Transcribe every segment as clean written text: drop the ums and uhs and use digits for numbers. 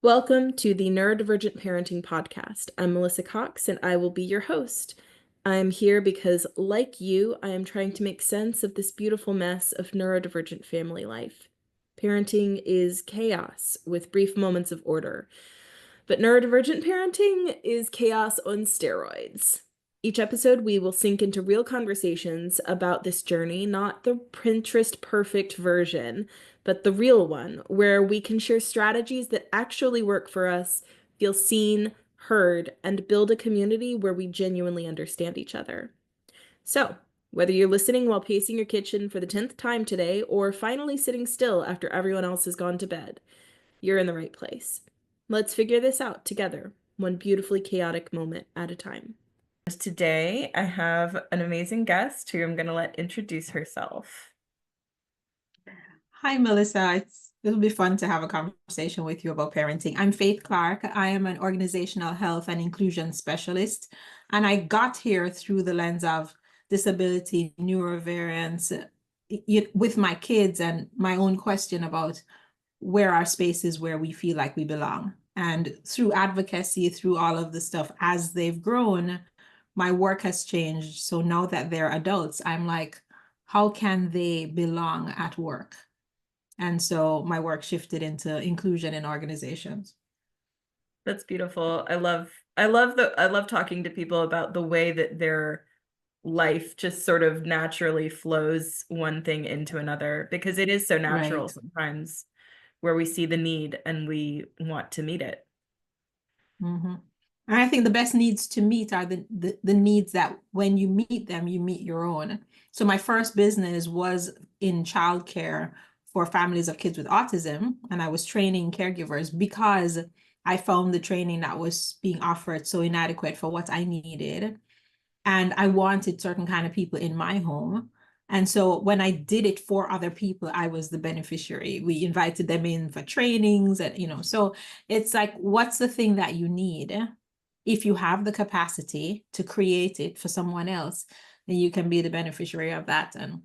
Welcome to the Neurodivergent Parenting Podcast. I'm Melissa Cox, and I will be your host. I'm here because, like you, I am trying to make sense of this beautiful mess of neurodivergent family life. Parenting is chaos with brief moments of order, but neurodivergent parenting is chaos on steroids. Each episode, we will sink into real conversations about this journey, not the Pinterest perfect version, but the real one, where we can share strategies that actually work for us, feel seen, heard, and build a community where we genuinely understand each other. So, whether you're listening while pacing your kitchen for the 10th time today, or finally sitting still after everyone else has gone to bed, you're in the right place. Let's figure this out together, one beautifully chaotic moment at a time. Today, I have an amazing guest who I'm going to let introduce herself. Hi, Melissa. It'll be fun to have a conversation with you about parenting. I'm Faith Clark. I am an organizational health and inclusion specialist, and I got here through the lens of disability, neurovariance, with my kids and my own question about where our space is where we feel like we belong. And through advocacy, through all of the stuff, as they've grown, my work has changed. So now that they're adults, I'm like, how can they belong at work? And so my work shifted into inclusion in organizations. That's beautiful. I love talking to people about the way that their life just sort of naturally flows one thing into another, because it is so natural sometimes where we see the need and we want to meet it. Mm-hmm. And I think the best needs to meet are the needs that when you meet them, you meet your own. So my first business was in childcare for families of kids with autism. And I was training caregivers because I found the training that was being offered so inadequate for what I needed. And I wanted certain kind of people in my home. And so when I did it for other people, I was the beneficiary. We invited them in for trainings and, so it's like, what's the thing that you need? If you have the capacity to create it for someone else, then you can be the beneficiary of that and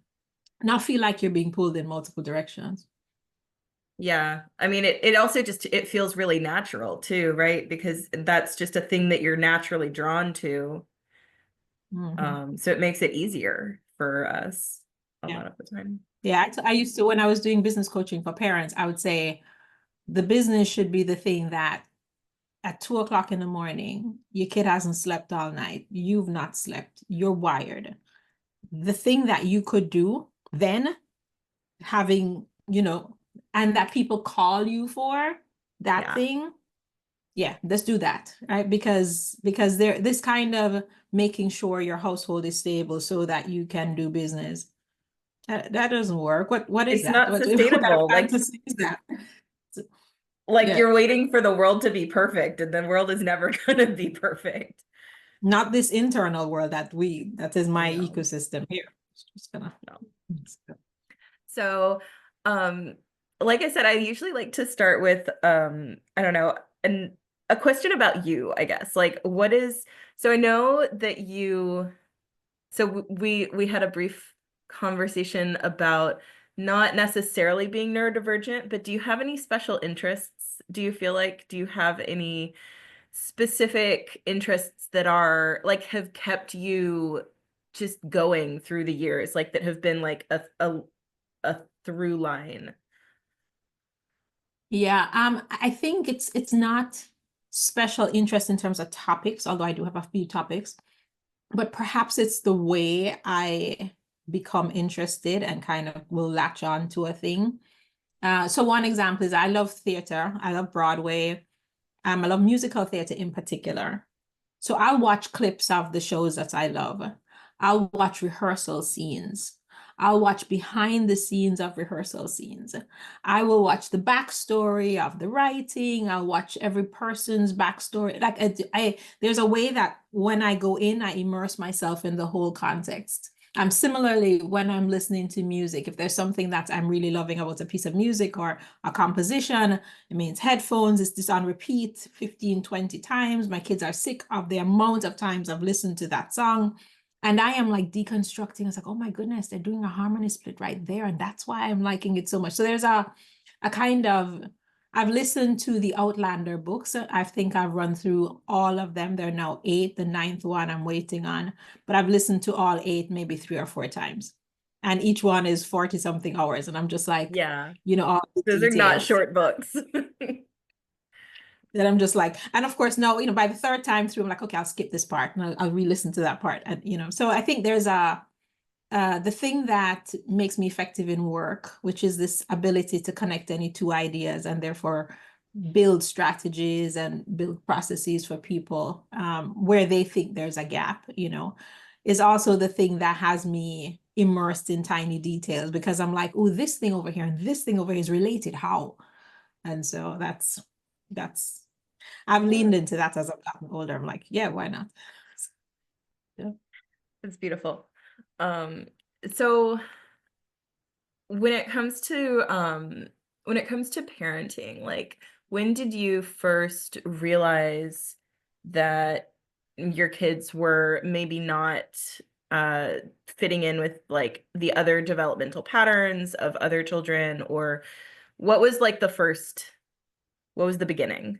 not feel like you're being pulled in multiple directions. Yeah. I mean, it also it feels really natural too, right? Because that's just a thing that you're naturally drawn to. Mm-hmm. So it makes it easier for us a Yeah. lot of the time. Yeah. I used to, when I was doing business coaching for parents, I would say the business should be the thing that at 2 o'clock in the morning, your kid hasn't slept all night. You've not slept. You're wired. The thing that you could do then, and that people call you for that thing, yeah, let's do that, right? Because they're this kind of making sure your household is stable so that you can do business. That doesn't work. What is It's that? not What kind of sustainable. fantasy is that? Like Yeah. you're waiting for the world to be perfect, and the world is never going to be perfect. Not this internal world that is my No. ecosystem here. Just gonna No. So, like I said, I usually like to start with, I don't know, a question about you, I guess. Like, so I know that so we had a brief conversation about not necessarily being neurodivergent, but do you have any special interests? Do you have any specific interests that are like have kept you just going through the years, like that have been like a through line? Yeah, I think it's not special interest in terms of topics, although I do have a few topics, but perhaps it's the way I become interested and kind of will latch on to a thing. So one example is I love theater. I love Broadway. I love musical theater in particular. So I'll watch clips of the shows that I love. I'll watch rehearsal scenes. I'll watch behind the scenes of rehearsal scenes. I will watch the backstory of the writing. I'll watch every person's backstory. Like there's a way that when I go in, I immerse myself in the whole context. Similarly, when I'm listening to music, if there's something that I'm really loving about a piece of music or a composition, it means headphones, it's just on repeat 15, 20 times. My kids are sick of the amount of times I've listened to that song. And I am like deconstructing. It's like, oh my goodness, they're doing a harmony split right there. And that's why I'm liking it so much. So there's a kind of I've listened to the Outlander books. I think I've run through all of them. There are now 8. The 9th one I'm waiting on, but I've listened to all 8 maybe 3 or 4 times. And each one is 40 something hours. And I'm just like, Yeah. all the Those are not details short books. that I'm just like, and of course, now, by the 3rd time through, I'm like, okay, I'll skip this part and I'll re-listen to that part. And, so I think there's the thing that makes me effective in work, which is this ability to connect any 2 ideas and therefore build strategies and build processes for people where they think there's a gap, is also the thing that has me immersed in tiny details, because I'm like, oh, this thing over here and this thing over here is related. How? And so that's I've leaned into that as I've gotten older. I'm like, yeah, why not? Yeah. It's beautiful. So when it comes to parenting, like, when did you first realize that your kids were maybe not uh fitting in with like the other developmental patterns of other children, or what was like what was the beginning?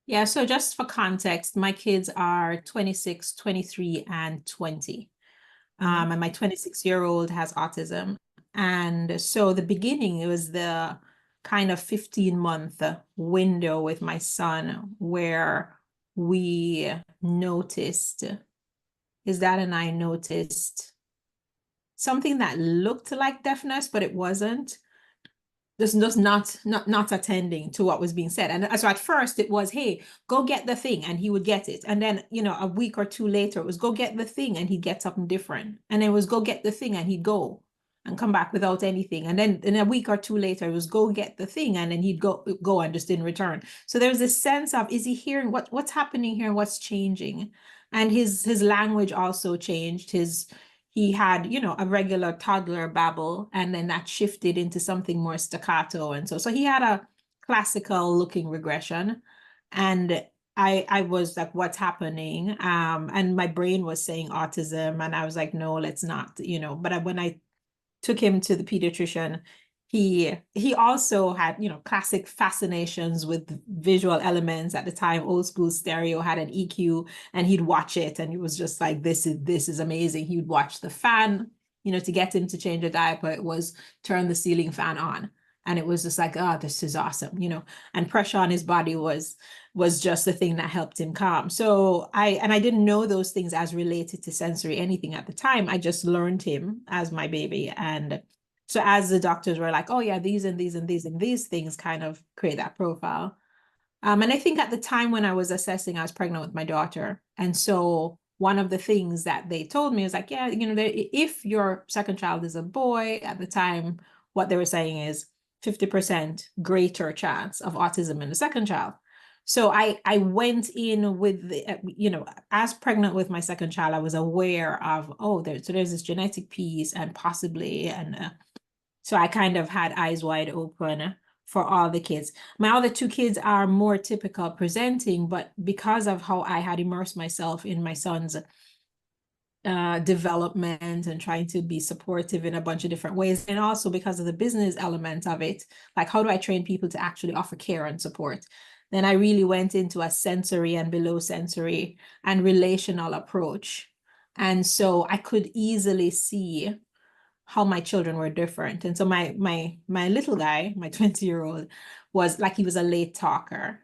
Yeah, so just for context, my kids are 26, 23, and 20. Mhm. And my 26-year-old has autism. And so the beginning, it was the kind of 15-month window with my son where we noticed, his dad and I noticed something that looked like deafness, but it wasn't. Just not attending to what was being said. And so at first it was, hey, go get the thing, and he would get it. And then, a week or 2 later, it was go get the thing, and he'd get something different. And it was go get the thing, and he'd go and come back without anything. And then in a week or 2 later, it was go get the thing, and then he'd go and just didn't return. So there was this sense of, is he hearing what's happening here, what's changing? And his language also changed. He had, a regular toddler babble, and then that shifted into something more staccato. And so he had a classical looking regression. And I was like, what's happening? And my brain was saying autism. And I was like, no, let's not, but when I took him to the pediatrician, he also had, classic fascinations with visual elements. At the time, old school stereo had an EQ, and he'd watch it, and he was just like, this is amazing. He would watch the fan, to get him to change a diaper. It was turn the ceiling fan on, and it was just like, oh, this is awesome, and pressure on his body was just the thing that helped him calm. So I didn't know those things as related to sensory anything at the time. I just learned him as my baby. And so as the doctors were like, oh yeah, these and these and these and these things kind of create that profile. And I think at the time when I was assessing, I was pregnant with my daughter. And so one of the things that they told me was like, yeah, if your second child is a boy, at the time, what they were saying is 50% greater chance of autism in the second child. So I went in with as pregnant with my second child, I was aware of, there's this genetic piece and possibly, and so I kind of had eyes wide open for all the kids. My other 2 kids are more typical presenting, but because of how I had immersed myself in my son's development and trying to be supportive in a bunch of different ways, and also because of the business element of it, like how do I train people to actually offer care and support, then I really went into a sensory and below sensory and relational approach. And so I could easily see how my children were different. And so my little guy, my 20-year-old, was like, he was a late talker.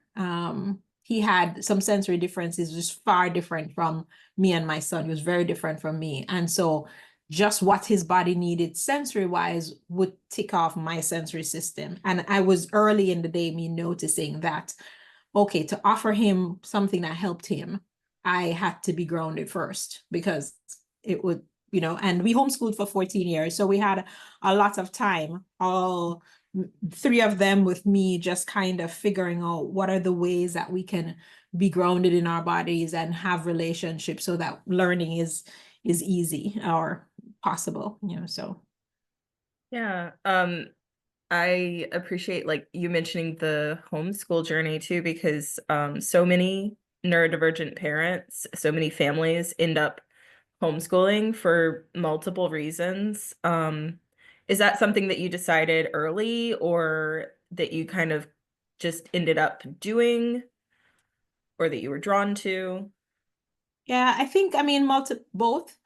He had some sensory differences, just far different from me and my son. He was very different from me. And so just what his body needed sensory wise would tick off my sensory system. And I was early in the day, me noticing that, okay, to offer him something that helped him, I had to be grounded first, because it would, and we homeschooled for 14 years. So we had a lot of time, all 3 of them with me, just kind of figuring out what are the ways that we can be grounded in our bodies and have relationships so that learning is easy or possible, so. Yeah. I appreciate like you mentioning the homeschool journey too, because so many neurodivergent parents, so many families end up homeschooling for multiple reasons. Is that something that you decided early, or that you kind of just ended up doing or that you were drawn to? Yeah, I think, I mean, both.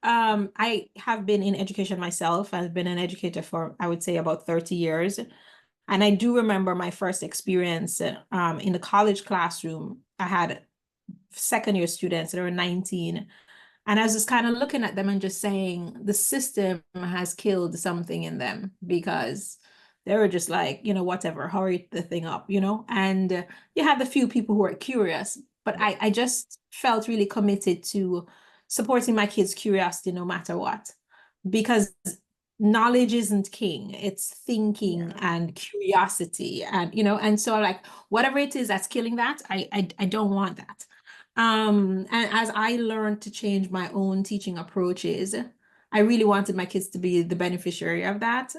I have been in education myself. I've been an educator for, I would say, about 30 years. And I do remember my first experience in the college classroom. I had second year students that were 19. And I was just kind of looking at them and just saying, the system has killed something in them because they were just like, whatever, hurry the thing up, And you had the few people who were curious, but I just felt really committed to supporting my kids' curiosity no matter what, because knowledge isn't king, it's thinking and curiosity, and so like whatever it is that's killing that, I don't want that. And as I learned to change my own teaching approaches, I really wanted my kids to be the beneficiary of that.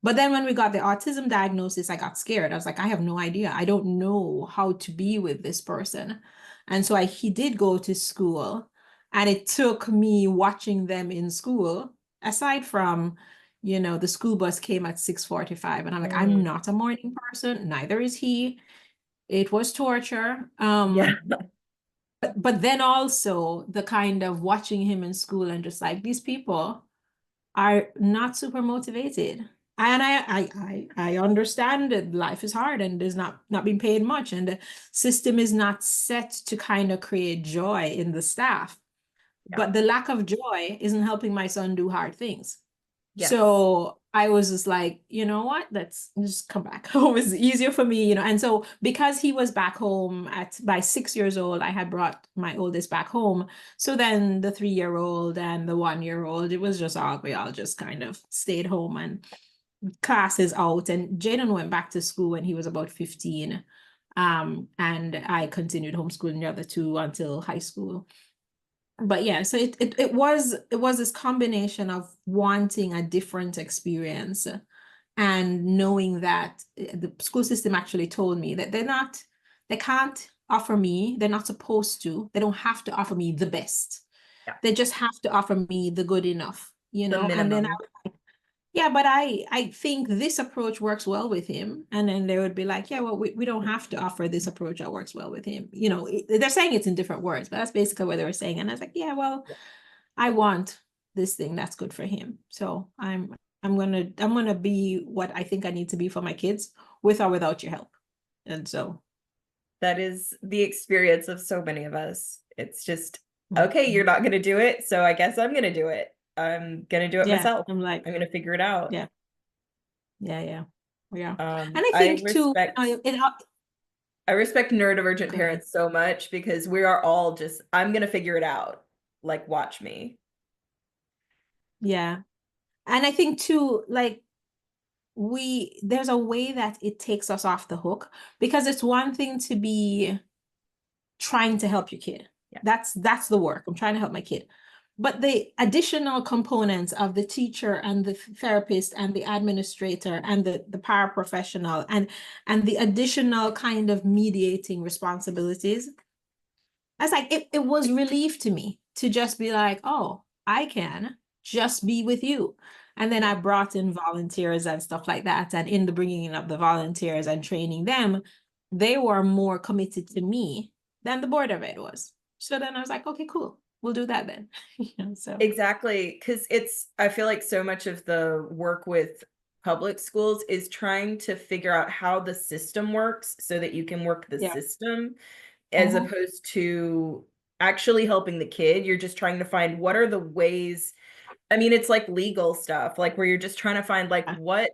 But then when we got the autism diagnosis, I got scared. I was like, I have no idea. I don't know how to be with this person. And so he did go to school, and it took me watching them in school, aside from, the school bus came at 6:45, and I'm like, I'm not a morning person, neither is he. It was torture. Yeah. But then also the kind of watching him in school and just like, these people are not super motivated. And I understand that life is hard and there's not being paid much, and the system is not set to kind of create joy in the staff. But the lack of joy isn't helping my son do hard things. Yes. So I was just like, you know what, let's just come back home. It's easier for me, And so because he was back home by 6 years old, I had brought my oldest back home. So then the 3-year-old and the 1-year-old, it was just we all just kind of stayed home, and classes out. And Jaden went back to school when he was about 15. And I continued homeschooling the other two until high school. But yeah, so it was this combination of wanting a different experience and knowing that the school system actually told me that they can't offer me, they're not supposed to, they don't have to offer me the best. They just have to offer me the good enough, The and then minimum. yeah, but I think this approach works well with him. And then they would be like, yeah, well, we don't have to offer this approach that works well with him. They're saying it's in different words, but that's basically what they were saying. And I was like, yeah, well, I want this thing that's good for him. So I'm gonna be what I think I need to be for my kids, with or without your help. And so That is the experience of so many of us. It's just, okay, you're not going to do it, so I guess I'm going to do it. I'm going to do it myself. I'm like, I'm going to figure it out. yeah. And I I think too, respect I respect neurodivergent go ahead. parents so much because we are all just, I'm going to figure it out. Like, watch me. Yeah. And I think too, like, there's a way that it takes us off the hook, because it's one thing to be trying to help your kid. Yeah. That's the work. I'm trying to help my kid. But the additional components of the teacher and the therapist and the administrator and the paraprofessional and the additional kind of mediating responsibilities, I was like, it was relief to me to just be like, oh, I can just be with you. And then I brought in volunteers and stuff like that. And in the bringing in of the volunteers and training them, they were more committed to me than the Board of Ed was. So then I was like, okay, cool. We'll do that then. So Exactly. Because I feel like so much of the work with public schools is trying to figure out how the system works so that you can work the system, as opposed to actually helping the kid. You're just trying to find what are the ways. I mean, it's like legal stuff, like where you're just trying to find like what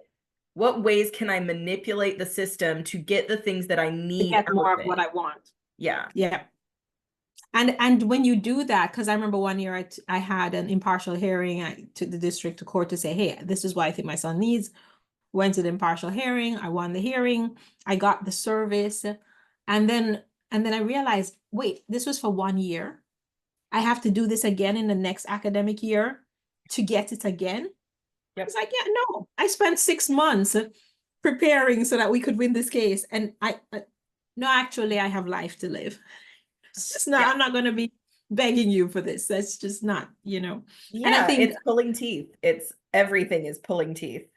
ways can I manipulate the system to get the things that I need to get more out of what I want. Yeah. Yeah. And when you do that, because I remember one year I had an impartial hearing. I took the district to court to say, hey, this is what I think my son needs. Went to the impartial hearing. I won the hearing. I got the service. And then I realized, wait, this was for 1 year. I have to do this again in the next academic year to get it again. Yep. It's like, yeah, no, I spent 6 months preparing so that we could win this case. And no, actually, I have life to live. It's just not, I'm not going to be begging you for this. That's just not, Yeah, and I think it's pulling teeth. Everything is pulling teeth.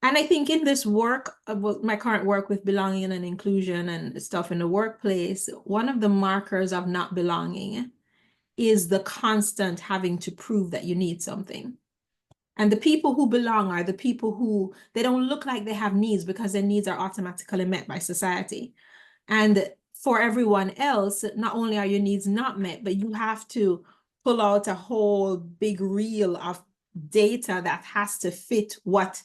And I think in this work, my current work with belonging and inclusion and stuff in the workplace, one of the markers of not belonging is the constant having to prove that you need something. And the people who belong are the people who, they don't look like they have needs because their needs are automatically met by society. And for everyone else, not only are your needs not met, but you have to pull out a whole big reel of data that has to fit what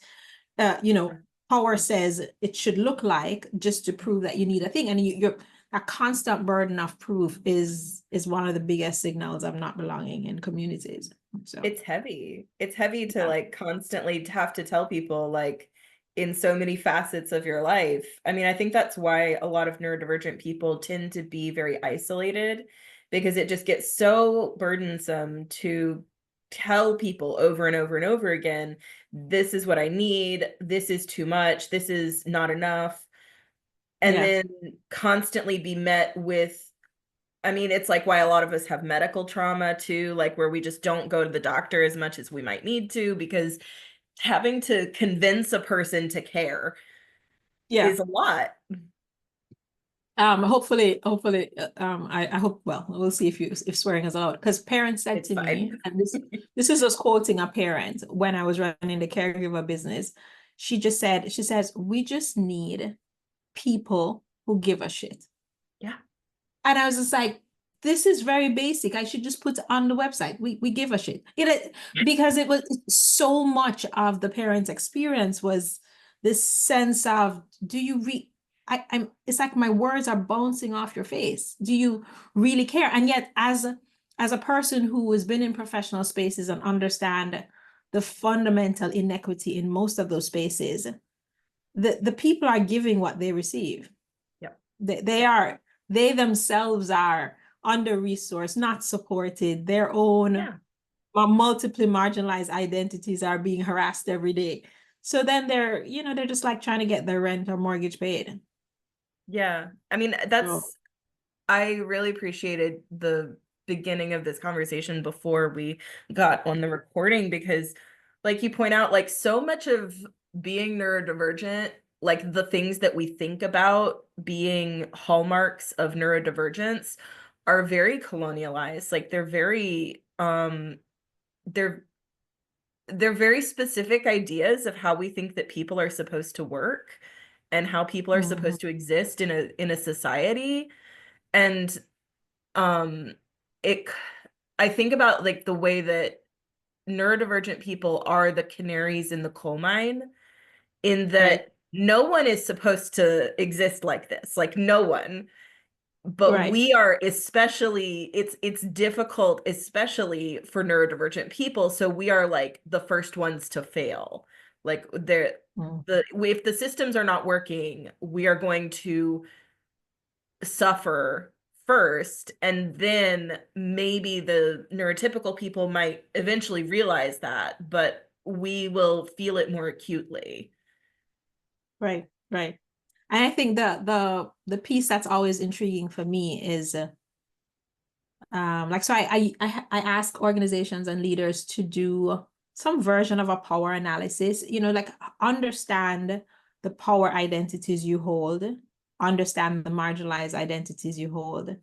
power says it should look like, just to prove that you need a thing. And you're a constant burden of proof is one of the biggest signals of not belonging in communities. So It's heavy. It's heavy to yeah. like constantly have to tell people like in so many facets of your life. I mean, I think that's why a lot of neurodivergent people tend to be very isolated, because it just gets so burdensome to tell people over and over and over again, this is what I need, this is too much, this is not enough. And Yes. then constantly be met with, I mean, it's like why a lot of us have medical trauma too, like where we just don't go to the doctor as much as we might need to, because having to convince a person to care Yeah. is a lot. Hopefully, I hope, well, we'll see if swearing is allowed. Because parents said It's to me, fine. and this is us quoting a parent when I was running the caregiver business. She says, we just need people who give a shit. Yeah. And I was just like, this is very basic. I should just put on the website. We give a shit. Because it was so much of the parents' experience was this sense of, do you I'm it's like my words are bouncing off your face. Do you really care? And yet, as a person who has been in professional spaces and understand the fundamental inequity in most of those spaces, the people are giving what they receive. Yep. They themselves are under-resourced, not supported. Their own Yeah. multiply marginalized identities are being harassed every day. So then they're just like trying to get their rent or mortgage paid. Yeah. I mean, So, I really appreciated the beginning of this conversation before we got on the recording, because like you point out, like so much of being neurodivergent, like the things that we think about being hallmarks of neurodivergence are very colonialized. Like they're they're very specific ideas of how we think that people are supposed to work and how people are mhm, supposed to exist in a society. And um it I think about like the way that neurodivergent people are the canaries in the coal mine, in right, that no one is supposed to exist like this, like no one, but right. we are, especially it's difficult especially for neurodivergent people, so we are like the first ones to fail. Like Mm, if the systems are not working, we are going to suffer first, and then maybe the neurotypical people might eventually realize that, but we will feel it more acutely. right, right. And I think the piece that's always intriguing for me is like, so I ask organizations and leaders to do some version of a power analysis, like understand the power identities you hold, understand the marginalized identities you hold.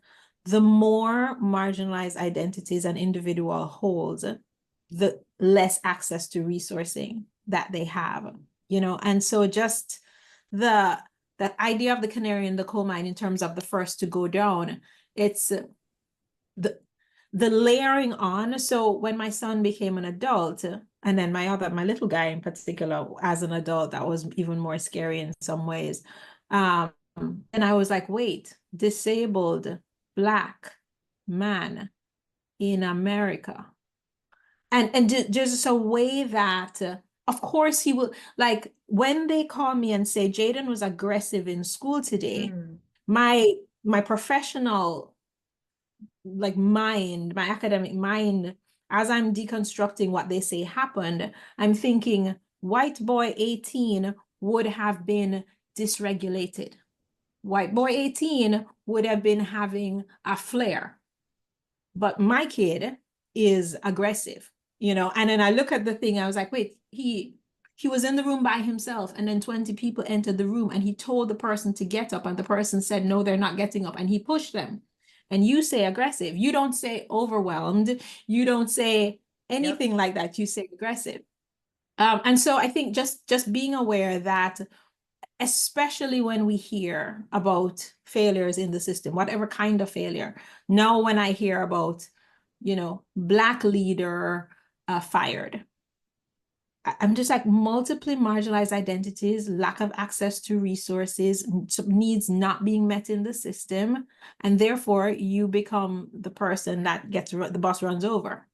The more marginalized identities an individual holds, the less access to resourcing that they have, and so just the that idea of the canary in the coal mine in terms of the first to go down, it's the layering on. So when my son became an adult, and then my little guy in particular, as an adult, that was even more scary in some ways. And I was like, wait, disabled Black man in America. And just a way that, of course, he will, like, when they call me and say Jaden was aggressive in school today, Mm. my professional mind, my academic mind, as I'm deconstructing what they say happened, I'm thinking white boy 18 would have been dysregulated. White boy 18 would have been having a flare. But my kid is aggressive, and then I look at the thing, I was like, wait, he was in the room by himself, and then 20 people entered the room, and he told the person to get up, and the person said, no, they're not getting up, and he pushed them. And you say aggressive. You don't say overwhelmed. You don't say anything like that. You say aggressive. And so I think just being aware that, especially when we hear about failures in the system, whatever kind of failure. Now, when I hear about, Black leader fired, I'm just like, multiply marginalized identities, lack of access to resources, needs not being met in the system. And therefore, you become the person that gets the bus runs over.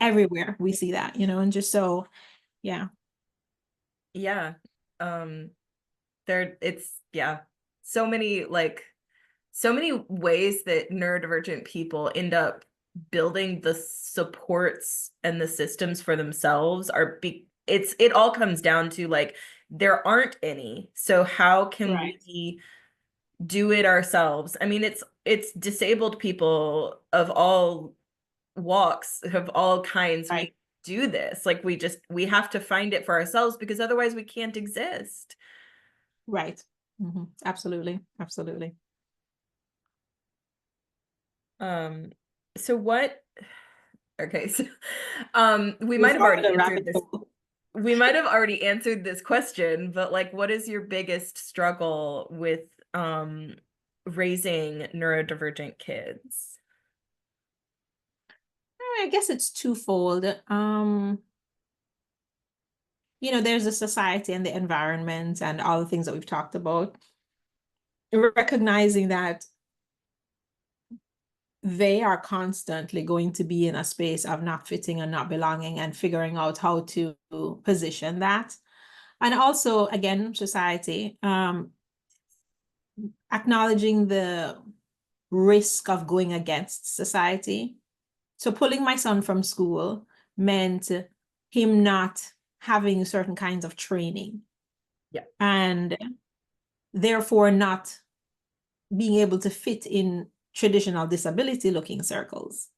Everywhere we see that, and just so, yeah. Yeah. So many ways that neurodivergent people end up building the supports and the systems for themselves it all comes down to like there aren't any. So how can we do it ourselves? I mean, it's disabled people of all walks, of all kinds. We do this. Like we have to find it for ourselves because otherwise we can't exist. Right. Mm-hmm. Absolutely. Absolutely. So what, okay, so we might have already answered this. We might have already answered this question, but like, what is your biggest struggle with raising neurodivergent kids? I guess it's twofold. There's the society and the environment and all the things that we've talked about. Recognizing that they are constantly going to be in a space of not fitting and not belonging, and figuring out how to position that. And also, again, society, acknowledging the risk of going against society. So pulling my son from school meant him not having certain kinds of training. Yeah. And therefore not being able to fit in traditional disability looking circles.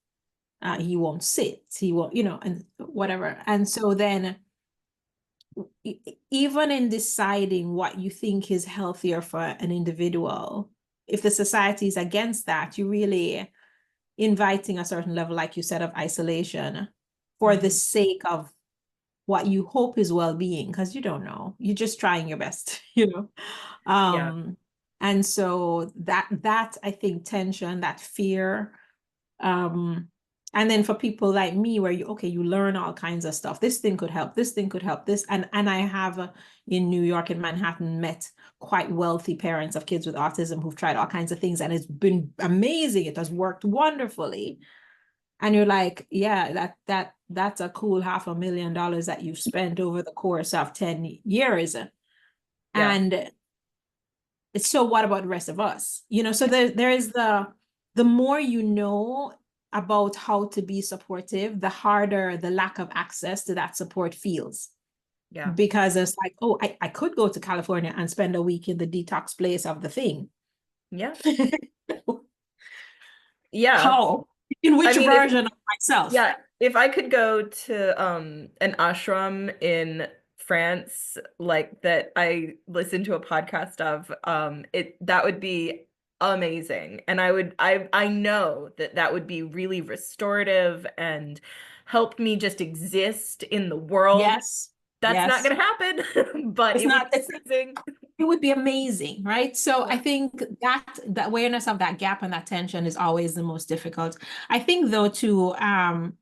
He won't sit, he won't, and whatever. And so then, even in deciding what you think is healthier for an individual, if the society is against that, you're really inviting a certain level, like you said, of isolation for the sake of what you hope is well-being, because you don't know, you're just trying your best. And so that I think tension, that fear, and then for people like me, where you learn all kinds of stuff, this thing could help, this thing could help, this, and I have in New York, in Manhattan, met quite wealthy parents of kids with autism who've tried all kinds of things, and it's been amazing, it has worked wonderfully. And you're like, yeah, that's a cool $500,000 that you've spent over the course of 10 years. And so what about the rest of us? So there is the more you know about how to be supportive, the harder the lack of access to that support feels. Yeah. Because it's like, oh, I could go to California and spend a week in the detox place of the thing. Yeah. Yeah. How? In which version of myself? Yeah. If I could go to an ashram in France, like that I listened to a podcast of, that would be amazing. And I know that would be really restorative and help me just exist in the world. Yes. That's not going to happen, but it would be amazing. It would be amazing, right? So I think that the awareness of that gap and that tension is always the most difficult. I think though, to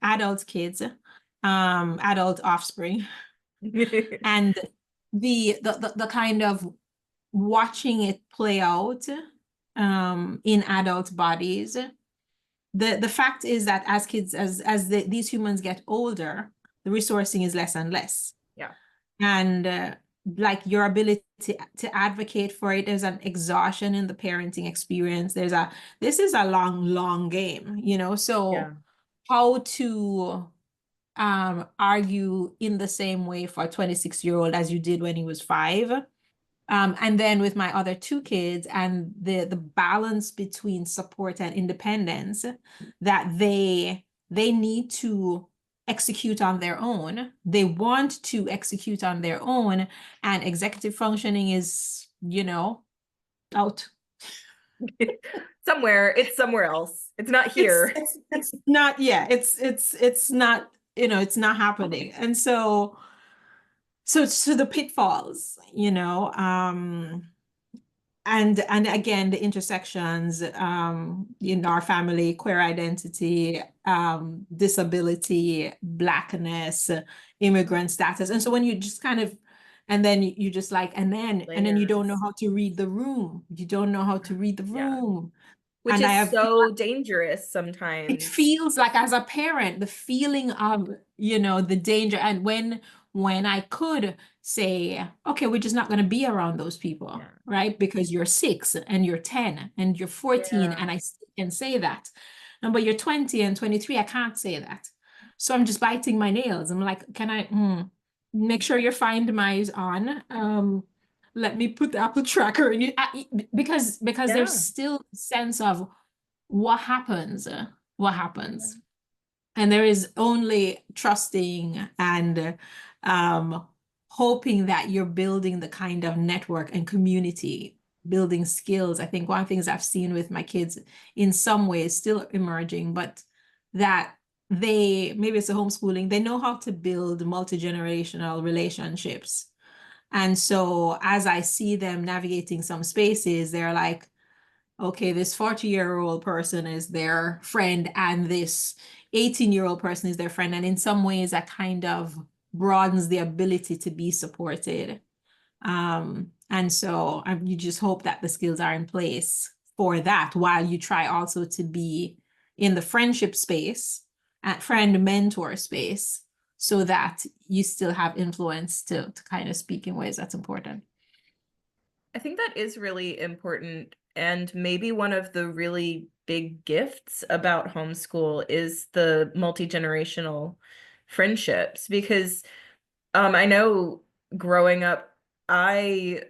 adult kids, adult offspring, and the kind of watching it play out in adult bodies. The fact is that as kids, these humans get older, the resourcing is less and less. Yeah. And like your ability to advocate for it, there's an exhaustion in the parenting experience. This is a long game, so how to argue in the same way for a 26-year-old as you did when he was 5. And then with my other 2 kids, and the balance between support and independence, that they need to execute on their own. They want to execute on their own, and executive functioning is, out. It's somewhere else. It's not It's here. it's it's not, yeah, it's not, it's not happening. And so the pitfalls, and again the intersections, in our family, queer identity, disability, blackness, immigrant status. And so when you just kind of, and then you just like, and then you don't know Layers. how to read the room. You don't know how to read the Yeah. room. Which And I is have, so dangerous it sometimes. feels like, as a parent, the feeling of, the danger. And when I could say, okay, we're just not going to be around those people, Yeah. right? Because you're 6 and you're 10 and you're 14, Yeah. and I can say that. And but you're 20 and 23, I can't say that. So I'm just biting my nails. I'm like, can I make sure your Find My's on? Let me put the Apple tracker in you, because there's Yeah. still a sense of what happens, what happens. And there is only trusting and hoping that you're building the kind of network and community, building skills. I think one of the things I've seen with my kids, in some ways still emerging, but that maybe it's a homeschooling, they know how to build multi-generational relationships. And so as I see them navigating some spaces, they're like, okay, this 40-year-old person is their friend, and this 18-year-old person is their friend. And in some ways, that kind of broadens the ability to be supported. And so you just hope that the skills are in place for that, while you try also to be in the friendship space, at friend mentor space, so that you still have influence to kind of speak in ways that's important. I think that is really important. And maybe one of the really big gifts about homeschool is the multi-generational friendships. Because I know growing up, I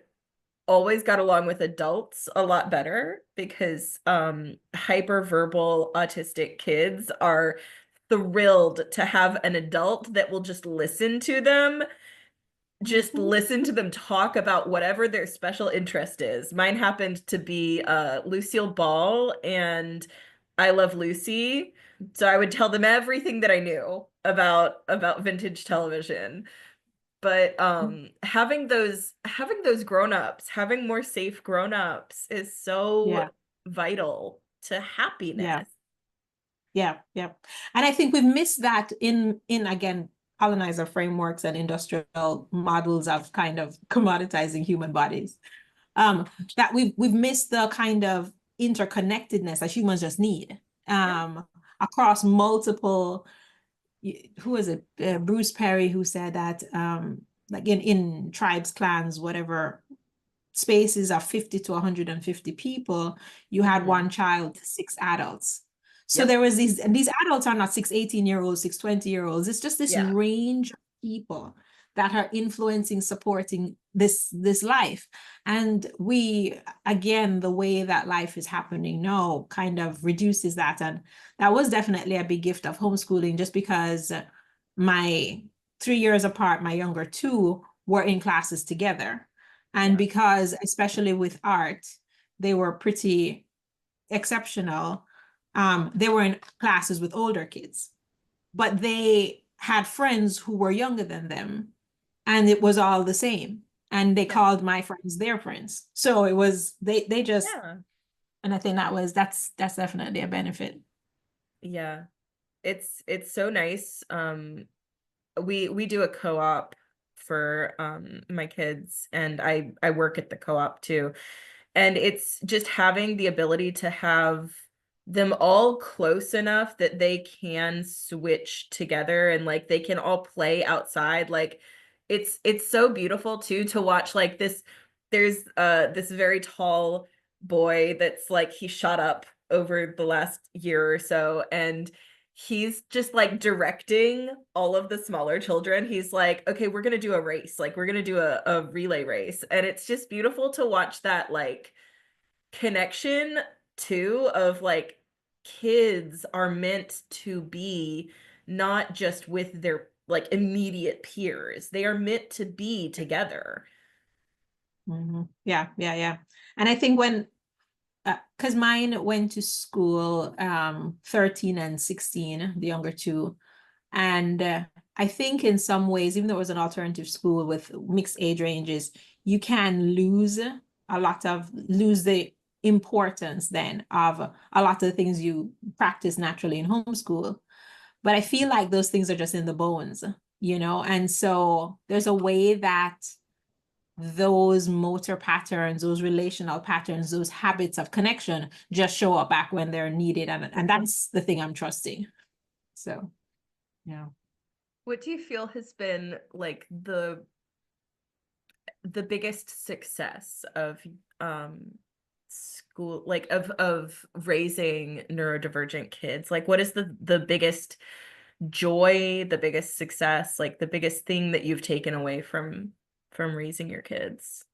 always got along with adults a lot better because hyperverbal autistic kids are thrilled to have an adult that will just Mhm. listen to them talk about whatever their special interest is. Mine happened to be Lucille Ball and I Love Lucy. So I would tell them everything that I knew about vintage television. But having those grown-ups, having more safe grown-ups is so Yeah, vital to yeah. happiness. Yeah, yeah. And I think we've missed that in again, colonizer frameworks and industrial models of kind of commoditizing human bodies. Um, that we've missed the kind of interconnectedness that humans just need, Yeah. across multiple, who is it? Bruce Perry, who said that, like in tribes, clans, whatever, spaces of 50 to 150 people, you had Hmm. one child to 6 adults. So Yep. there was and these adults are not 6 18-year-olds, 6 20-year-olds. It's just this Yeah. range of people that are influencing, supporting this life. And we, again, the way that life is happening now kind of reduces that. And that was definitely a big gift of homeschooling, just because my 3 years apart, my younger two were in classes together. And Yeah. because, especially with art, they were pretty exceptional, they were in classes with older kids, but they had friends who were younger than them, and it was all the same. And they Yeah. called my friends their friends. So it was, they just, Yeah. and I think that's definitely a benefit. Yeah. It's so nice. We do a co-op for my kids and I work at the co-op too. And it's just having the ability to have them all close enough that they can switch together and like they can all play outside. Like it's so beautiful too to watch like there's this very tall boy that's like he shot up over the last year or so and he's just like directing all of the smaller children. He's like, okay, we're gonna do a race, like we're gonna do a relay race. And it's just beautiful to watch that like connection too of like kids are meant to be not just with their like immediate peers. They are meant to be together. Yeah. And I think when, because mine went to school 13 and 16, the younger two. And I think in some ways, even though it was an alternative school with mixed age ranges, you can lose the importance then of a lot of the things you practice naturally in homeschool. But I feel like those things are just in the bones, and so there's a way that those motor patterns, those relational patterns, those habits of connection just show up back when they're needed. And that's the thing I'm trusting. So, yeah. What do you feel has been like the biggest success of school, like of raising neurodivergent kids? Like what is the biggest joy, the biggest success, like the biggest thing that you've taken away from raising your kids?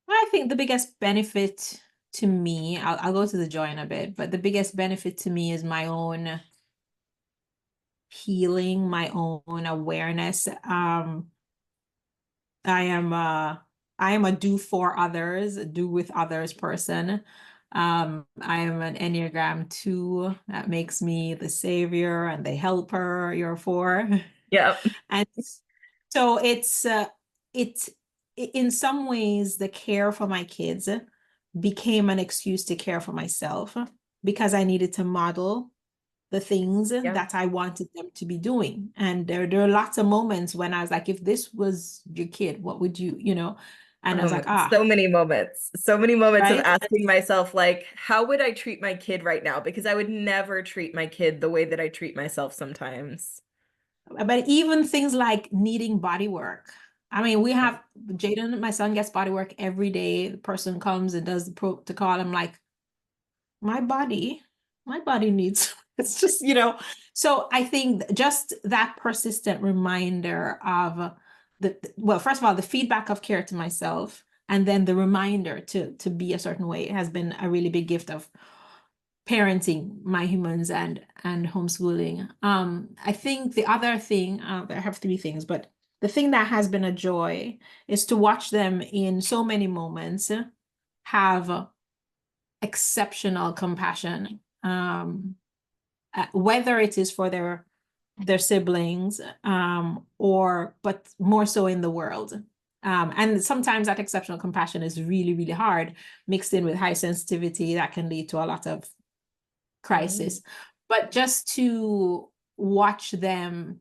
I think the biggest benefit to me, I'll go to the joy in a bit, but the biggest benefit to me is my own healing, my own awareness. I am a do for others, do with others person. I am an Enneagram 2. That makes me the savior and the helper. You're 4. Yeah. And so it's in some ways the care for my kids became an excuse to care for myself because I needed to model the things that I wanted them to be doing. And there are lots of moments when I was like, if this was your kid, what would you, And I was like, So many moments of right. asking myself, like, how would I treat my kid right now? Because I would never treat my kid the way that I treat myself sometimes. But even things like needing body work. I mean, we have Jaden, my son, gets body work every day. The person comes and does the protocol. I'm like, my body needs, it's just, So I think just that persistent reminder of well, first of all, the feedback of care to myself, and then the reminder to be a certain way has been a really big gift of parenting my humans and homeschooling. I think the other thing, I have 3 things, but the thing that has been a joy is to watch them in so many moments have exceptional compassion, whether it is for their siblings, but more so in the world. And sometimes that exceptional compassion is really, really hard, mixed in with high sensitivity that can lead to a lot of crisis. But just to watch them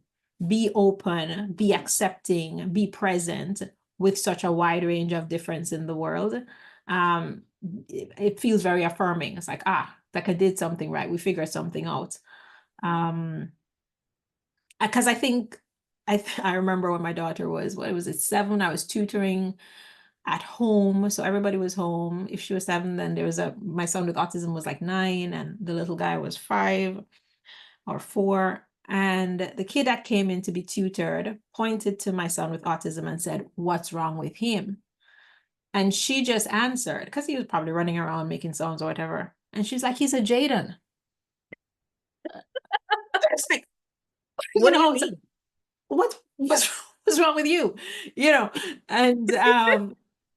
be open, be accepting, be present with such a wide range of difference in the world, it feels very affirming. It's like, like I did something right. We figured something out. Because I think I remember when my daughter was, what was it, 7, I was tutoring at home. So everybody was home. If she was 7, then there was my son with autism was like 9, and the little guy was 5 or 4. And the kid that came in to be tutored pointed to my son with autism and said, "What's wrong with him?" And she just answered, because he was probably running around making sounds or whatever. And she's like, "He's a Jaden." It's like, What do you mean? what's wrong with you? And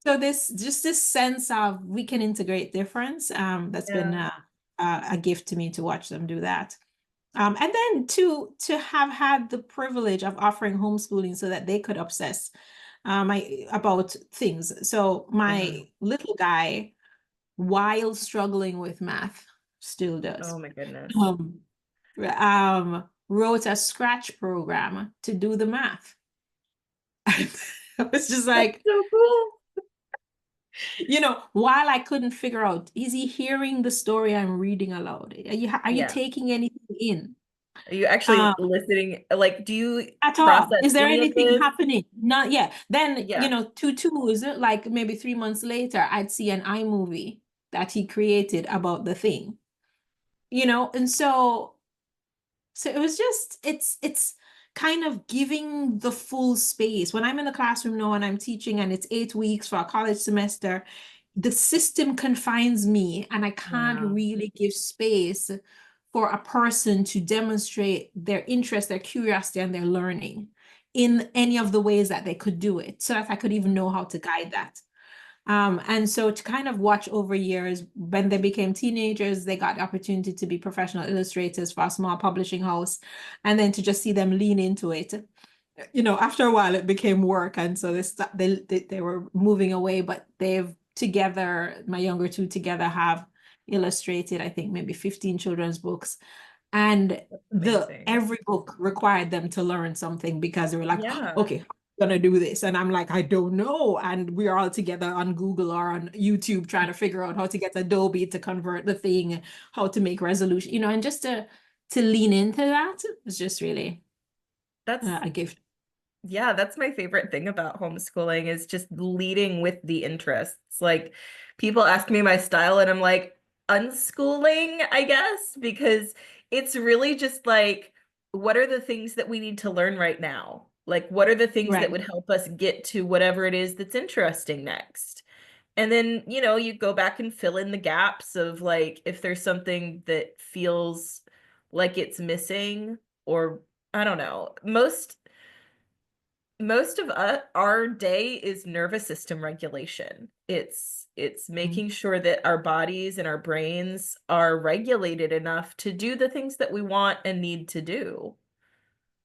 so this sense of we can integrate difference, that's been a gift to me to watch them do that. And then to have had the privilege of offering homeschooling so that they could obsess about things. So my little guy, while struggling with math, still does. Oh my goodness. Wrote a scratch program to do the math. I was just like, so cool. While I couldn't figure out, is he hearing the story I'm reading aloud? Are you taking anything in? Are you actually listening? Like, do you At all? process Is there any of anything this? happening? Not yet. Then, Yeah. 2 twos, like maybe 3 months later, I'd see an iMovie that he created about the thing, and so it was just, it's kind of giving the full space. When I'm in the classroom now and I'm teaching and it's 8 weeks for a college semester, the system confines me and I can't really give space for a person to demonstrate their interest, their curiosity, and their learning in any of the ways that they could do it, so that I could even know how to guide that. And so to kind of watch over years, when they became teenagers, they got the opportunity to be professional illustrators for a small publishing house, and then to just see them lean into it. After a while, it became work, and so they were moving away. But they've together, my younger two together, have illustrated, I think, maybe 15 children's books, and Amazing. every book required them to learn something, because they were like, Yeah. okay, gonna do this, and I'm like, I don't know, and we're all together on Google or on YouTube trying to figure out how to get Adobe to convert the thing, how to make resolution, and just to lean into that was just really That's a gift. Yeah, that's my favorite thing about homeschooling is just leading with the interests. Like people ask me my style and I'm like, unschooling, I guess, because it's really just like, what are the things that we need to learn right now? Like, what are the things that Right. would help us get to whatever it is that's interesting next? And then, you go back and fill in the gaps of like, if there's something that feels like it's missing, or I don't know. Most of our day is nervous system regulation. It's Mhm. making sure that our bodies and our brains are regulated enough to do the things that we want and need to do.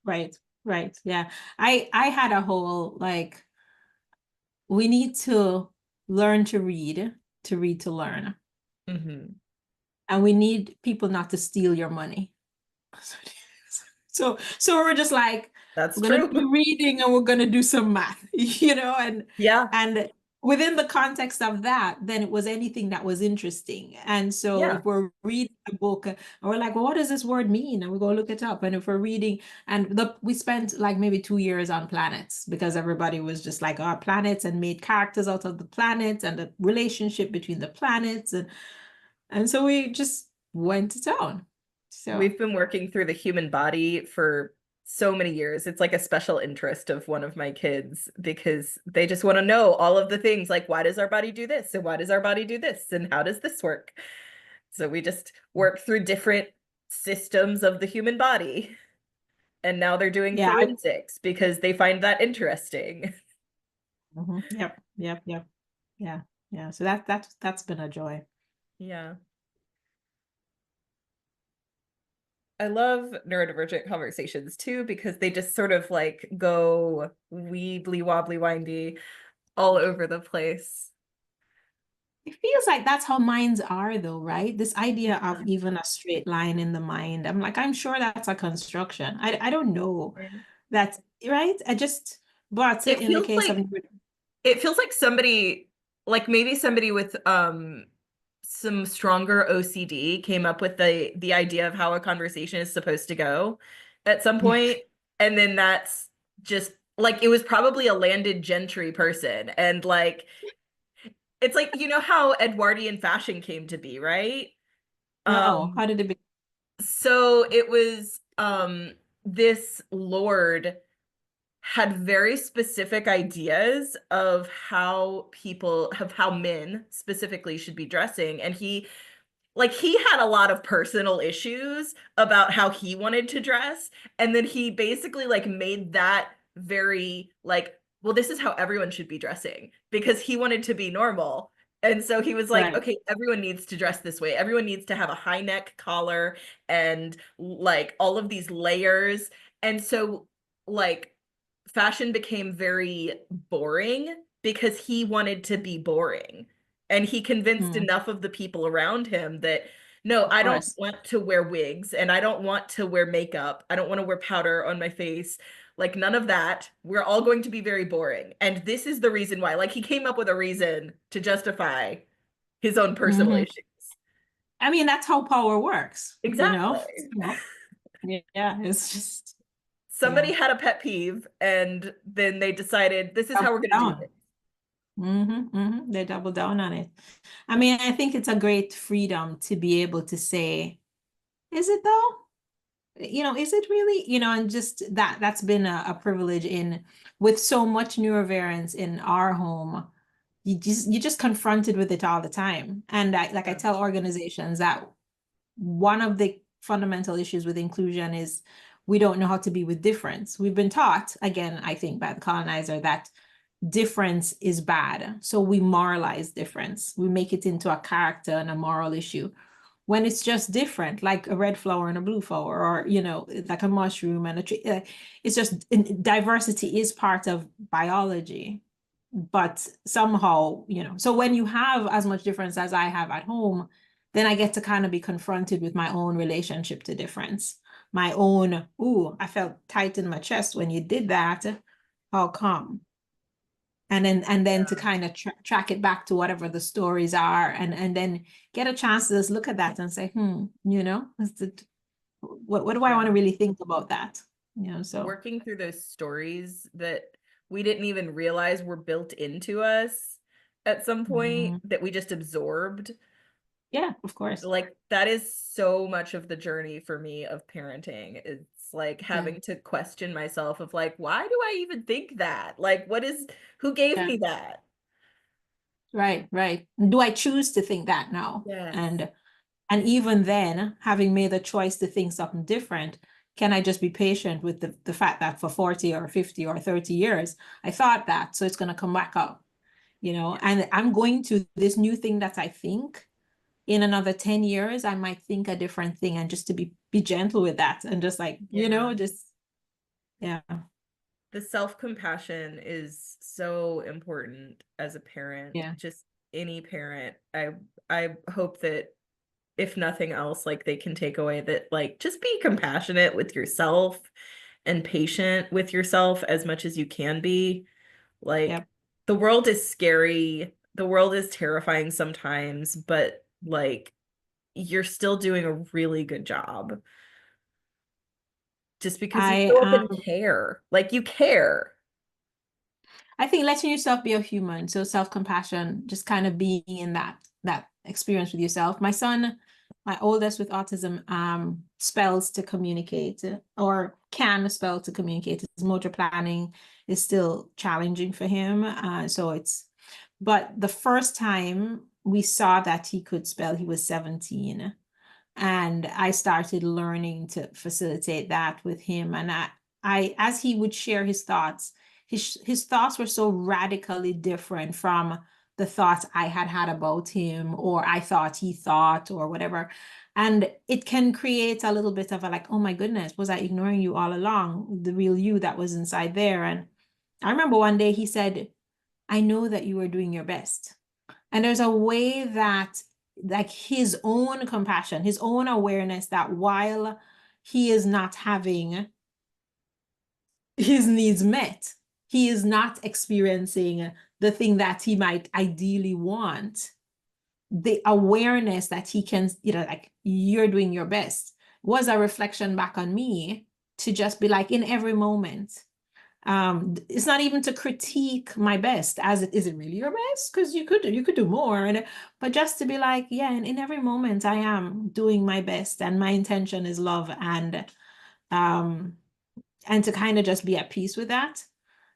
Right. Right. Yeah. I had a whole, like, we need to learn to read to learn. Hmm. And we need people not to steal your money. So we're just like, That's we're gonna true. do reading and we're gonna do some math, and Yeah. and within the context of that, then it was anything that was interesting. And so Yeah. if we're reading a book and we're like, well, what does this word mean? And we go look it up. And if we're reading, we spent like maybe 2 years on planets, because everybody was just like, oh, planets, and made characters out of the planets and the relationship between the planets. And so we just went to town. So We've been working through the human body for so many years. It's like a special interest of one of my kids because they just want to know all of the things like, why does our body do this? And why does our body do this? And how does this work? So we just work through different systems of the human body. And now they're doing yeah, forensics because they find that interesting. yep, yep, yep. Yeah, yeah. So that's been a joy. Yeah. I love neurodivergent conversations too because they just sort of like go weebly wobbly windy all over the place. It feels like that's how minds are, though, right? This idea of even a straight line in the mind. I'm like, I'm sure that's a construction. I don't know. Right. That's right. But It in the feels case of, like it feels like somebody like maybe somebody with some stronger OCD came up with the idea of how a conversation is supposed to go at some yeah, point, and then that's just like it was probably a landed gentry person, and like it's like how Edwardian fashion came to be, right? no, Um how did it be? so it was this lord had very specific ideas of how men specifically should be dressing, and he had a lot of personal issues about how he wanted to dress, and then he basically like made that very like, well, this is how everyone should be dressing because he wanted to be normal. And so he was like, Right. okay, everyone needs to dress this way. Everyone needs to have a high neck collar and like all of these layers. And so like fashion became very boring because he wanted to be boring. And he convinced Mm, enough of the people around him that, no, of I don't course. want to wear wigs and I don't want to wear makeup. I don't want to wear powder on my face. Like, none of that. We're all going to be very boring. And this is the reason why. Like, he came up with a reason to justify his own personal Hmm. issues. I mean, that's how power works, Exactly. Yeah, it's just, yeah. Somebody had a pet peeve, and then they decided this is how Double we're going to do down. it. They double down on it. I mean, I think it's a great freedom to be able to say, is it though? Is it really? And just that's been a privilege in with so much neurodivergence in our home. You just confronted with it all the time. And I Yeah. tell organizations that one of the fundamental issues with inclusion is we don't know how to be with difference. We've been taught, again, I think by the colonizer, that difference is bad. So we moralize difference. We make it into a character and a moral issue when it's just different, like a red flower and a blue flower, or, you know, like a mushroom and a tree. It's just diversity is part of biology. But somehow, you know, so when you have as much difference as I have at home, then I get to kind of be confronted with my own relationship to difference. My own, ooh, I felt tight in my chest when you did that. How come? And then to kind of track it back to whatever the stories are, and then get a chance to just look at that and say, you know, what do I want to really think about that? You know, so working through those stories that we didn't even realize were built into us at some point that we just absorbed. Yeah, of course. Like that is so much of the journey for me of parenting. It's like having to question myself of like, why do I even think that? Like, who gave me that? Right, right. Do I choose to think that now? Yes. And even then, having made the choice to think something different, can I just be patient with the fact that for 40 or 50 or 30 years, I thought that, so it's going to come back up, you know, and I'm going to this new thing that I think in another 10 years, I might think a different thing, and just to be gentle with that and just like, you know, just, yeah. The self-compassion is so important as a parent. Yeah. Just any parent. I hope that if nothing else, like they can take away that, like, just be compassionate with yourself and patient with yourself as much as you can be. Like, the world is scary. The world is terrifying sometimes, but like, you're still doing a really good job. Just because you show up and care. Like, you care. I think letting yourself be a human, so self-compassion, just kind of being in that experience with yourself. My son, my oldest with autism, spells to communicate, or can spell to communicate. His motor planning is still challenging for him. But the first time we saw that he could spell, he was 17. And I started learning to facilitate that with him. And as he would share his thoughts, his thoughts were so radically different from the thoughts I had about him, or I thought he thought, or whatever. And it can create a little bit of a like, oh my goodness, was I ignoring you all along? The real you that was inside there. And I remember one day he said, I know that you are doing your best. And there's a way that, like, his own compassion, his own awareness that while he is not having his needs met, he is not experiencing the thing that he might ideally want. The awareness that he can, you know, like, you're doing your best was a reflection back on me to just be like, in every moment, it's not even to critique my best as is it really your best, because you could do more, but just to be like, yeah, and in every moment I am doing my best, and my intention is love, and to kind of just be at peace with that,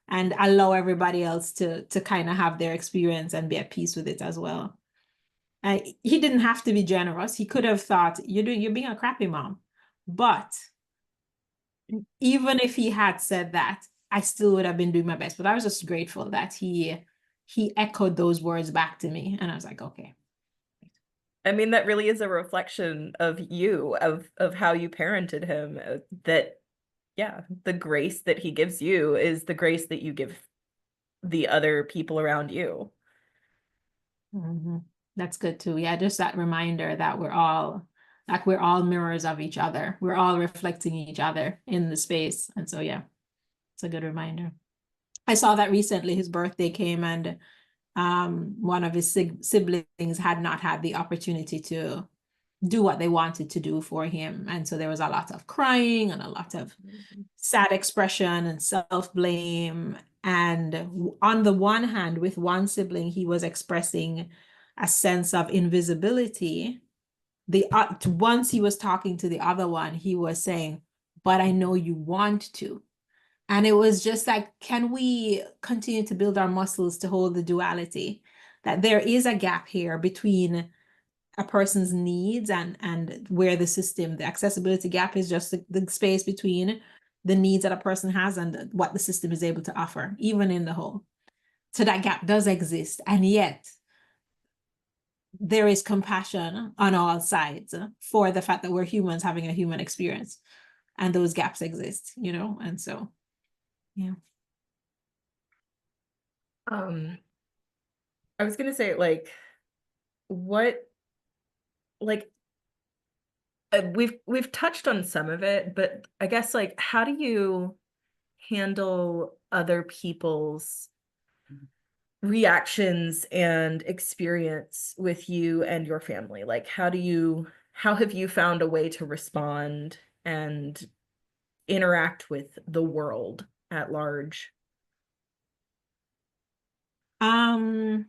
and allow everybody else to kind of have their experience and be at peace with it as well. He didn't have to be generous. He could have thought, you're being a crappy mom, but even if he had said that, I still would have been doing my best. But I was just grateful that he echoed those words back to me. And I was like, okay. I mean, that really is a reflection of you, of how you parented him. That, yeah, the grace that he gives you is the grace that you give the other people around you. That's good too. Yeah, just that reminder that we're all mirrors of each other. We're all reflecting each other in the space. And so, yeah, it's a good reminder. I saw that recently. His birthday came, and one of his siblings had not had the opportunity to do what they wanted to do for him. And so there was a lot of crying and a lot of sad expression and self-blame. And on the one hand, with one sibling, he was expressing a sense of invisibility. Once he was talking to the other one, he was saying, but I know you want to. And it was just like, can we continue to build our muscles to hold the duality? That there is a gap here between a person's needs and where the accessibility gap is just the space between the needs that a person has and what the system is able to offer, even in the home. So that gap does exist. And yet there is compassion on all sides for the fact that we're humans having a human experience, and those gaps exist, and so, yeah. I was gonna say, like, what, like, we've touched on some of it, but I guess, like, how do you handle other people's reactions and experience with you and your family? Like, how have you found a way to respond and interact with the world at large? I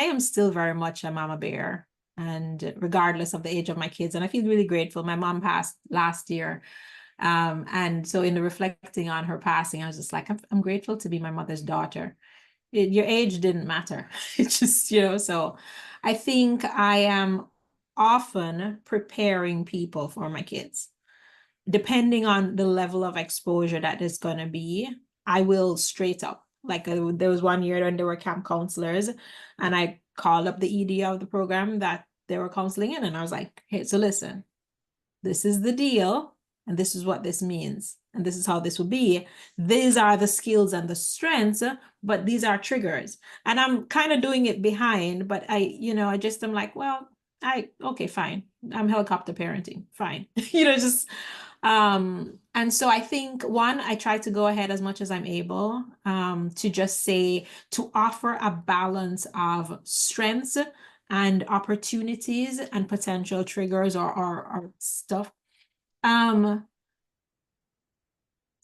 am still very much a mama bear, and regardless of the age of my kids, and I feel really grateful. My mom passed last year. And so in the reflecting on her passing, I was just like, I'm grateful to be my mother's daughter. Your age didn't matter. It's just, so I think I am often preparing people for my kids. Depending on the level of exposure that is going to be, I will straight up. Like there was one year when there were camp counselors, and I called up the ED of the program that they were counseling in, and I was like, hey, so listen, this is the deal, and this is what this means, and this is how this will be. These are the skills and the strengths, but these are triggers. And I'm kind of doing it behind, but I'm like, well, okay, fine. I'm helicopter parenting, fine. Just and so I think I try to go ahead as much as I'm able, to just say, to offer a balance of strengths and opportunities and potential triggers or stuff. And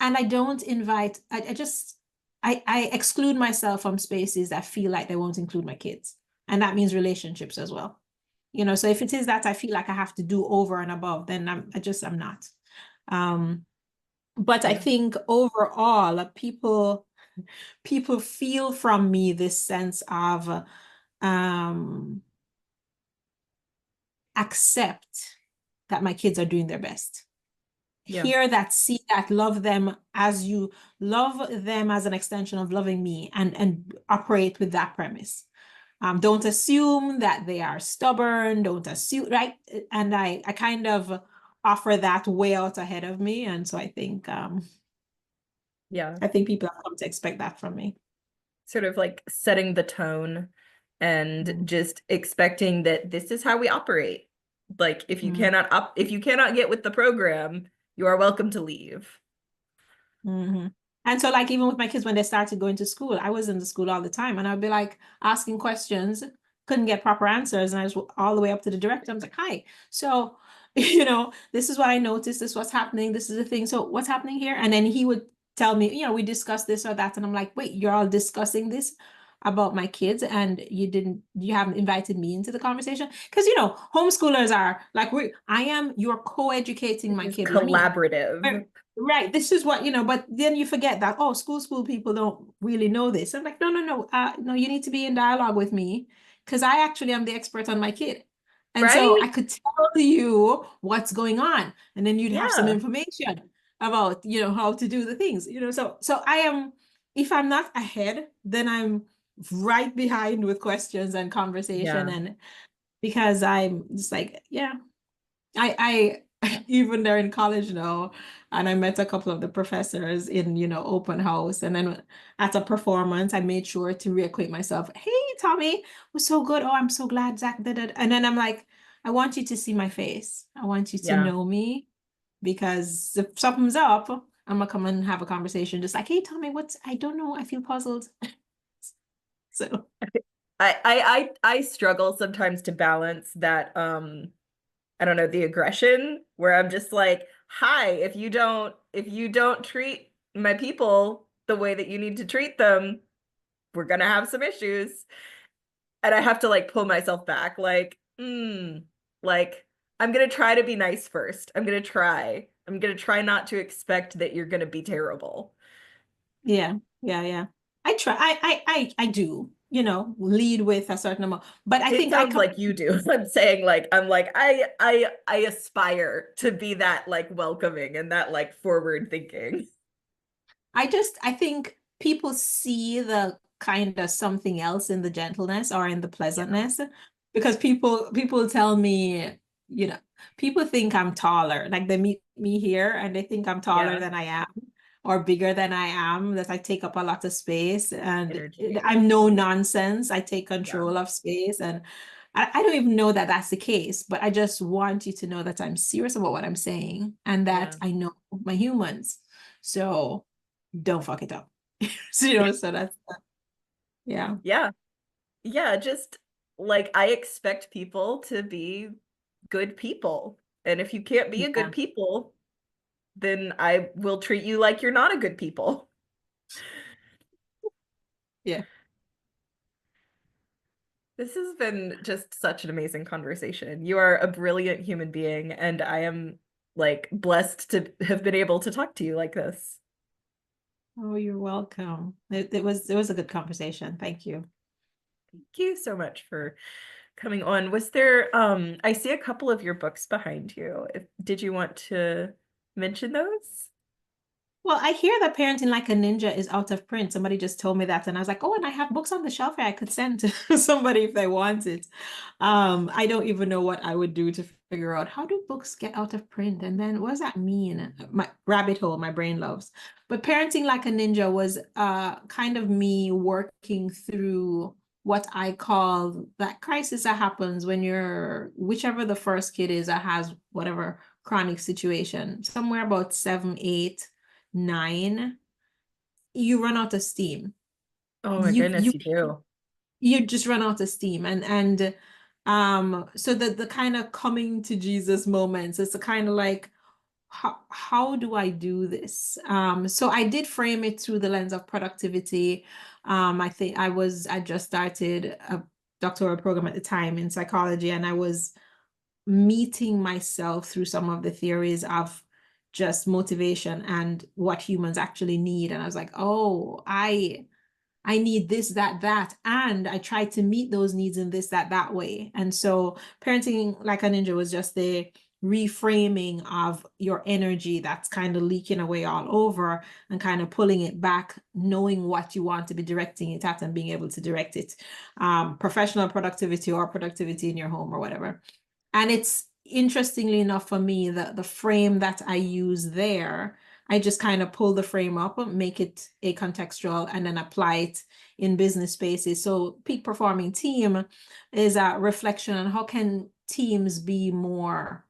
I don't invite, I exclude myself from spaces that feel like they won't include my kids. And that means relationships as well. So if it is that I feel like I have to do over and above, then I'm not. But I think overall, people feel from me this sense of accept that my kids are doing their best. Yeah. Hear that, see that, love them as you love them as an extension of loving me, and operate with that premise. Don't assume that they are stubborn, don't assume, right? And I kind of offer that way out ahead of me. And so I think people have come to expect that from me. Sort of like setting the tone and just expecting that this is how we operate. Like if you cannot get with the program, you are welcome to leave. And so like even with my kids, when they started going to school, I was in the school all the time, and I'd be like asking questions, couldn't get proper answers, and I was all the way up to the director. I was like, hi, so this is what I noticed, this is what's happening, this is the thing, so what's happening here? And then he would tell me, we discussed this or that, and I'm like, wait, you're all discussing this about my kids, and you haven't invited me into the conversation? Because homeschoolers are like, you're co-educating my kid with me. Collaborative. Right. This is what, but then you forget that, school people don't really know this. I'm like, no, no, you need to be in dialogue with me, because I actually am the expert on my kid. And so I could tell you what's going on, and then you'd have some information about, how to do the things, so I am, if I'm not ahead, then I'm right behind with questions and conversation. And because I'm just like, I even they're in college now, and I met a couple of the professors in, open house, and then at a performance, I made sure to reacquaint myself. Hey, Tommy, was so good. Oh, I'm so glad Zach did it. And then I'm like, I want you to see my face. I want you to know me, because if something's up, I'm gonna come and have a conversation. Just like, hey, Tommy, I don't know. I feel puzzled. So I struggle sometimes to balance that I don't know, the aggression, where I'm just like, hi, if you don't treat my people the way that you need to treat them, we're gonna have some issues. And I have to like pull myself back, like, like I'm gonna try to be nice first. I'm gonna try not to expect that you're gonna be terrible. yeah. I try. I do. lead with a certain amount. But I It think sounds like you do. I'm saying like I aspire to be that like welcoming and that like forward thinking. I think people see the kind of something else in the gentleness or in the Yeah. pleasantness, because people tell me, you know, people think I'm taller. Like they meet me here and they think I'm taller Yeah. than I am or bigger than I am, that I take up a lot of space and Energy. I'm no nonsense. I take Yeah. control of space, and I don't even know that that's the case, but I just want you to know that I'm serious about what I'm saying and that Yeah. I know my humans. So don't fuck it up. So, so that's yeah. Yeah. Yeah, just like I expect people to be good people. And if you can't be a good Yeah. people, then I will treat you like you're not a good people. Yeah. This has been just such an amazing conversation. You are a brilliant human being, and I am like blessed to have been able to talk to you like this. Oh, you're welcome. It was a good conversation. Thank you. Thank you so much for coming on. Was there I see a couple of your books behind you. Did you want to mention those? Well, I hear that Parenting Like a Ninja is out of print. Somebody just told me that, and I was like, oh, and I have books on the shelf here I could send to somebody if they want it. I don't even know what I would do to figure out how do books get out of print, and then what does that mean? My rabbit hole, my brain loves. But Parenting Like a Ninja was kind of me working through what I call that crisis that happens when you're whichever the first kid is that has whatever chronic situation, somewhere about 7, 8, 9, you run out of steam. Oh my You goodness, you you do. you just run out of steam, and so the kind of coming to Jesus moments, it's a kind of like how do I do this? So I did frame it through the lens of productivity. I think I just started a doctoral program at the time in psychology, and I was meeting myself through some of the theories of just motivation and what humans actually need. And I was like, oh, I need this, that, that. And I tried to meet those needs in this, that, that way. And so Parenting Like a Ninja was just the reframing of your energy that's kind of leaking away all over and kind of pulling it back, knowing what you want to be directing it at and being able to direct it. Professional productivity or productivity in your home or whatever. And it's interestingly enough for me, the frame that I use there, I just kind of pull the frame up, make it a contextual, and then apply it in business spaces. So peak performing team is a reflection on how can teams be more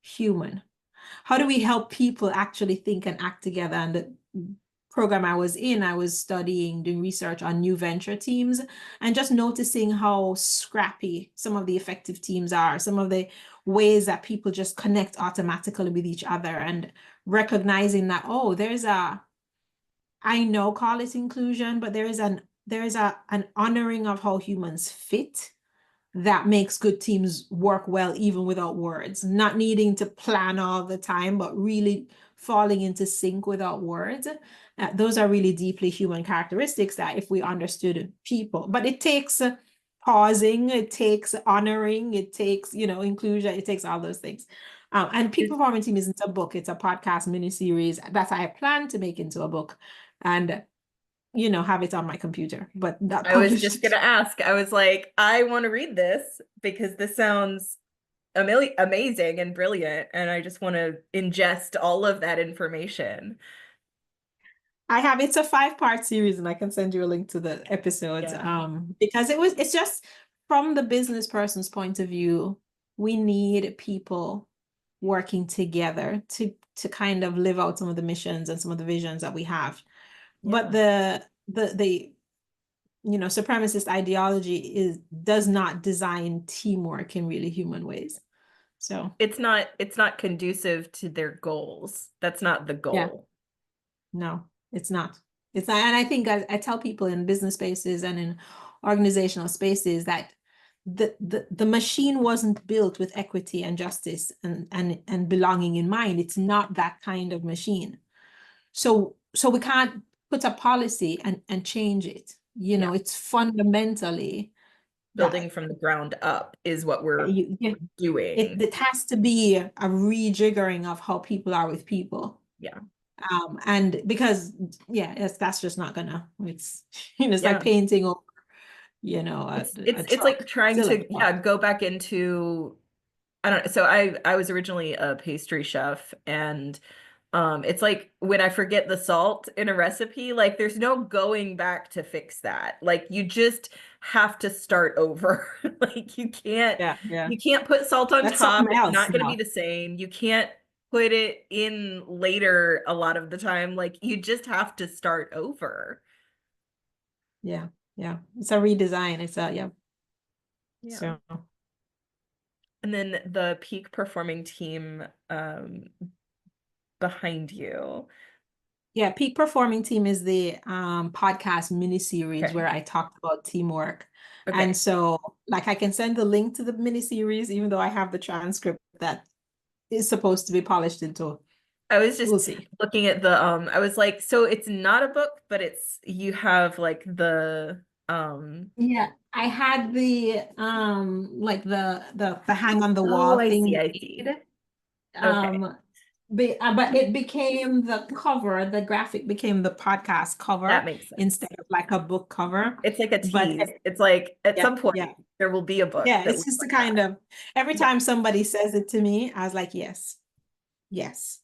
human? How do we help people actually think and act together? And the program I was in, I was studying, doing research on new venture teams, and just noticing how scrappy some of the effective teams are, some of the ways that people just connect automatically with each other, and recognizing that, oh, I know call it inclusion, but there is an honoring of how humans fit that makes good teams work well even without words, not needing to plan all the time, but really falling into sync without words. Those are really deeply human characteristics that if we understood people, but it takes pausing, it takes honoring, it takes, inclusion, it takes all those things. And Peak Is Performance Team isn't a book, it's a podcast mini series that I plan to make into a book and have it on my computer, but not I was published. just gonna ask. I was like, I want to read this because this sounds amazing and brilliant, and I just want to ingest all of that information. It's a 5-part series, and I can send you a link to the episodes. Yeah. Because it's just from the business person's point of view, we need people working together to kind of live out some of the missions and some of the visions that we have. But Yeah. the supremacist ideology does not design teamwork in really human ways. So It's not conducive to their goals. That's not the yeah. goal. No, it's not. It's not. And I think I tell people in business spaces and in organizational spaces that the machine wasn't built with equity and justice and belonging in mind. It's not that kind of machine. So we can't put a policy and change it. You know, it's fundamentally Building that from the ground up is what we're doing. it has to be a rejiggering of how people are with people. Yeah. And because that's just not gonna, it's it's Yeah. like painting over, a It's like truck. trying Still a to, truck. go back into, I don't know. So I was originally a pastry chef, and it's like when I forget the salt in a recipe, like there's no going back to fix that. Like you just have to start over. Like Yeah, yeah. you can't put salt on That's top. something It's else not going to be now. the same. You can't put it in later a lot of the time. Like you just have to start over. Yeah, yeah. It's a redesign. It's a yeah. Yeah. So And then the peak performing team behind you. yeah, Peak Performing Team is the podcast mini series Okay. where I talked about teamwork. And Okay. so like I can send the link to the mini series, even though I have the transcript that is supposed to be polished into. I was just We'll see. looking at the I was like, so it's not a book, but it's you have like the Yeah, I had the like the hang on the oh, wall I see, thing I made. see. Okay. But it became the cover, the graphic became the podcast That cover makes sense. instead of like a book cover. It's like a But tease. It's like at yeah, some point yeah, there will be a book yeah, that it's looks just the like kind that. of every Yeah. time somebody says it to me, I was like, yes, yes.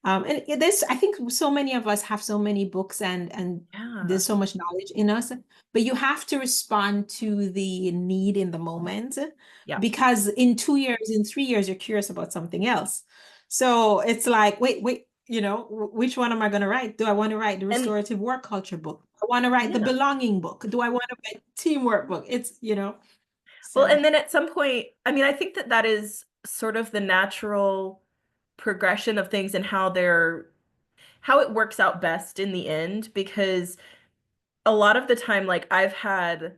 And there's, I think so many of us have so many books and Yeah. there's so much knowledge in us, but you have to respond to the need in the moment Yeah. because in 2 years, in 3 years, you're curious about something else. So it's like, wait, which one am I going to write? Do I want to write the And restorative work culture book? I want to write the yeah. belonging book. Do I want to write teamwork book? It's, Well, so and then at some point, I mean, I think that that is sort of the natural progression of things and how it works out best in the end, because a lot of the time, like I've had,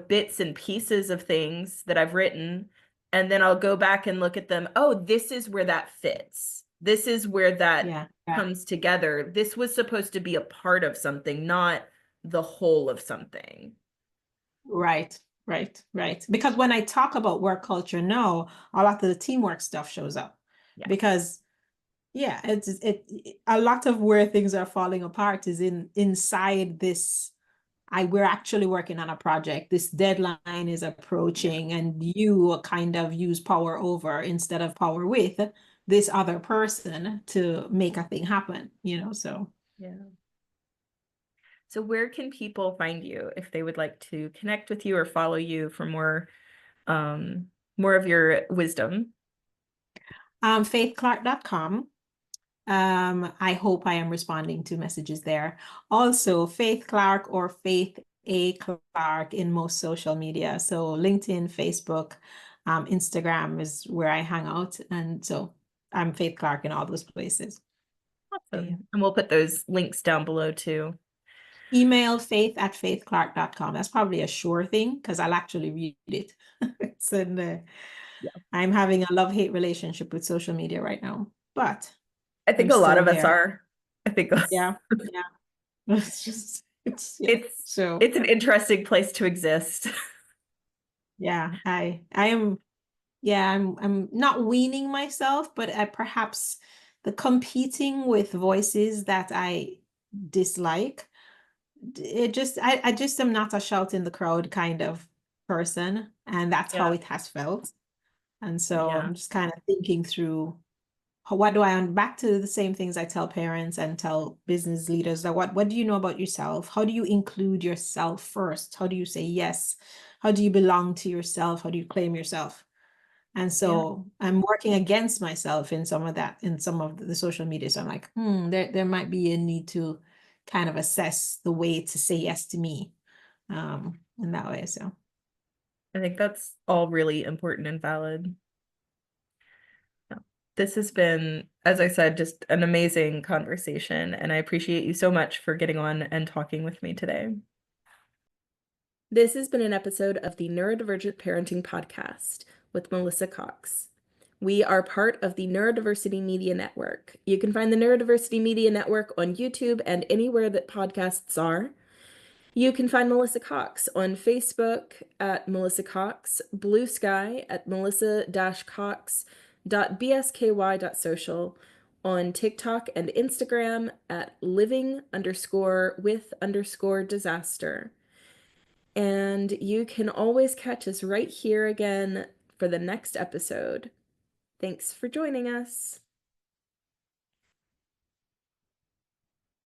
bits and pieces of things that I've written, and then I'll go back and look at them. Oh, this is where that fits. This is where that yeah, yeah. comes together. This was supposed to be a part of something, not the whole of something. Right, right. Because when I talk about work culture now, a lot of the teamwork stuff shows up. Yeah. Because yeah, a lot of where things are falling apart is inside this. We're actually working on a project. This deadline is Yeah. approaching, and you kind of use power over instead of power with this other person to make a thing happen, so. Yeah. So where can people find you if they would like to connect with you or follow you for more of your wisdom? Faithclark.com. I hope I am responding to messages there. Also, Faith Clark or Faith A. Clark in most social media. So LinkedIn, Facebook, Instagram is where I hang out. And so I'm Faith Clark in all those places. So, yeah. Awesome. And we'll put those links down below too. Email faith@faithclark.com. That's probably a sure thing because I'll actually read it. It's Yeah. I'm having a love-hate relationship with social media right now, but I I'm think a lot still of us there. are. I think Yeah, yeah. Yeah. it's So it's an interesting place to exist. yeah, I am yeah, I'm not weaning myself, but I perhaps the competing with voices that I dislike, I just am not a shout in the crowd kind of person, and that's how Yeah. it has felt. And so Yeah. I'm just kind of thinking through what do I back to the same things I tell parents and tell business leaders that what do you know about yourself? How do you include yourself first? How do you say yes? How do you belong to yourself? How do you claim yourself? And Yeah. so I'm working against myself in some of that, in some of the social media. So I'm like, there might be a need to kind of assess the way to say yes to me in that way. So I think that's all really important and valid. Yeah. This has been, as I said, just an amazing conversation, and I appreciate you so much for getting on and talking with me today. This has been an episode of the Neurodivergent Parenting Podcast with Melissa Cox. We are part of the Neurodiversity Media Network. You can find the Neurodiversity Media Network on YouTube and anywhere that podcasts are. You can find Melissa Cox on Facebook at Melissa Cox, Blue Sky at melissa-cox.bsky.social, on TikTok and Instagram at living_with_disaster. And you can always catch us right here again for the next episode. Thanks for joining us.